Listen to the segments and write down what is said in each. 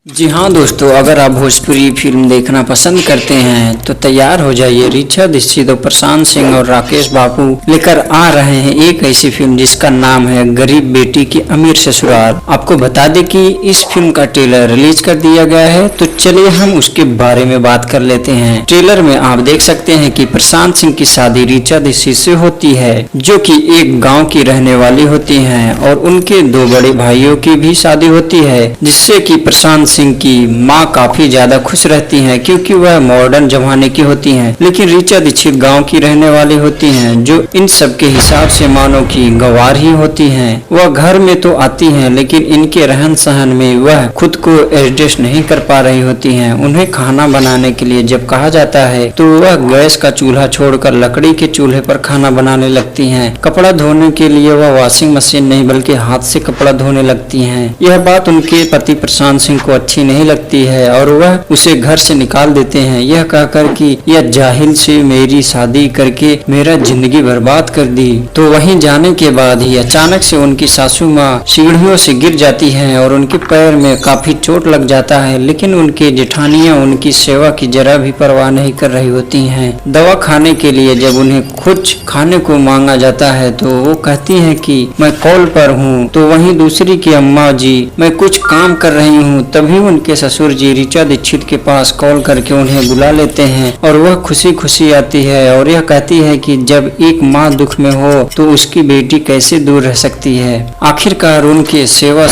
जी हाँ दोस्तों, अगर आप भोजपुरी फिल्म देखना पसंद करते हैं तो तैयार हो जाइए। ऋचा दीक्षित और प्रशांत सिंह और राकेश बाबू लेकर आ रहे हैं एक ऐसी फिल्म जिसका नाम है गरीब बेटी की अमीर ससुराल। आपको बता दें कि इस फिल्म का ट्रेलर रिलीज कर दिया गया है, तो चलिए हम उसके बारे में बात कर लेते हैं। ट्रेलर में आप देख सकते हैं कि प्रशांत सिंह की शादी ऋचा दीक्षित से होती है, जो कि एक गाँव की रहने वाली होती है, और उनके दो बड़े भाइयों की भी शादी होती है, जिससे कि प्रशांत सिंह की मां काफी ज्यादा खुश रहती हैं क्योंकि वह मॉडर्न जमाने की होती हैं। लेकिन ऋचा दीक्षित गांव की रहने वाली होती हैं, जो इन सब के हिसाब से मानो की गंवार ही होती हैं। वह घर में तो आती हैं, लेकिन इनके रहन सहन में वह खुद को एडजस्ट नहीं कर पा रही होती हैं। उन्हें खाना बनाने के लिए जब कहा जाता है तो वह गैस का चूल्हा छोड़कर लकड़ी के चूल्हे पर खाना बनाने लगती हैं। कपड़ा धोने के लिए वह वॉशिंग मशीन नहीं बल्कि हाथ से कपड़ा धोने लगती हैं। यह बात उनके पति प्रशांत सिंह को अच्छी नहीं लगती है और वह उसे घर से निकाल देते हैं, यह कहकर कि यह जाहिल से मेरी शादी करके मेरा जिंदगी बर्बाद कर दी। तो वहीं जाने के बाद ही अचानक से उनकी सासू माँ सीढ़ियों से गिर जाती हैं और उनके पैर में काफी चोट लग जाता है। लेकिन उनके जेठानियां उनकी सेवा की जरा भी परवाह नहीं कर रही होती हैं। दवा खाने के लिए जब उन्हें कुछ खाने को मांगा जाता है तो वो कहती हैं कि मैं कॉल पर हूँ। तो वहीं दूसरी की अम्मा जी मैं कुछ काम कर रही हूँ। तभी उनके ससुर जी ऋचा दीक्षित के पास कॉल करके उन्हें बुला लेते हैं और वह खुशी खुशी आती है और यह कहती है कि जब एक माँ दुख में हो तो उसकी बेटी कैसे दूर रह सकती है। आखिरकार उनके सेवा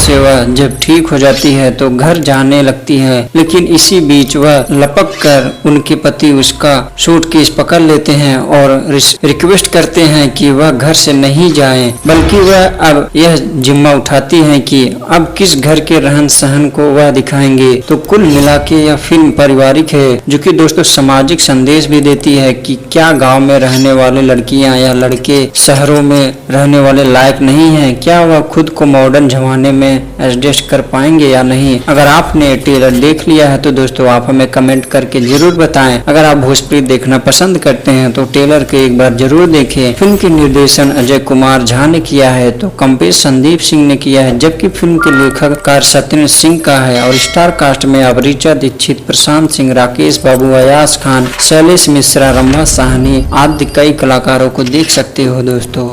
जब ठीक हो जाती है तो घर जाने लगती है, लेकिन इसी बीच वह लपक कर उनके पति उसका सूटकेस पकड़ लेते हैं और रिक्वेस्ट करते हैं कि वह घर से नहीं जाए, बल्कि वह अब यह जिम्मा उठाती है कि अब किस घर के रहन सहन को वह दिखाएंगे। तो कुल मिला के यह फिल्म पारिवारिक है, जो कि दोस्तों सामाजिक संदेश भी देती है कि क्या गांव में रहने वाले लड़कियां या लड़के शहरों में रहने वाले लायक नहीं हैं, क्या वह खुद को मॉडर्न जमाने में एडजस्ट कर पाएंगे या नहीं। अगर आपने ट्रेलर देख लिया है तो दोस्तों आप हमें कमेंट करके जरूर बताएं। अगर आप भोजपुरी देखना पसंद करते हैं तो ट्रेलर के एक बार जरूर देखें। फिल्म के निर्देशन अजय कुमार झा ने किया है तो कंपोज संदीप सिंह ने किया है, जबकि फिल्म के लेखककार सत्येंद्र सिंह का है। और स्टार कास्ट में अब ऋचा दीक्षित, प्रशांत सिंह, राकेश बाबू, अयाज खान, शैलेश मिश्रा, रंभा साहनी आदि कई कलाकारों को देख सकते हो दोस्तों।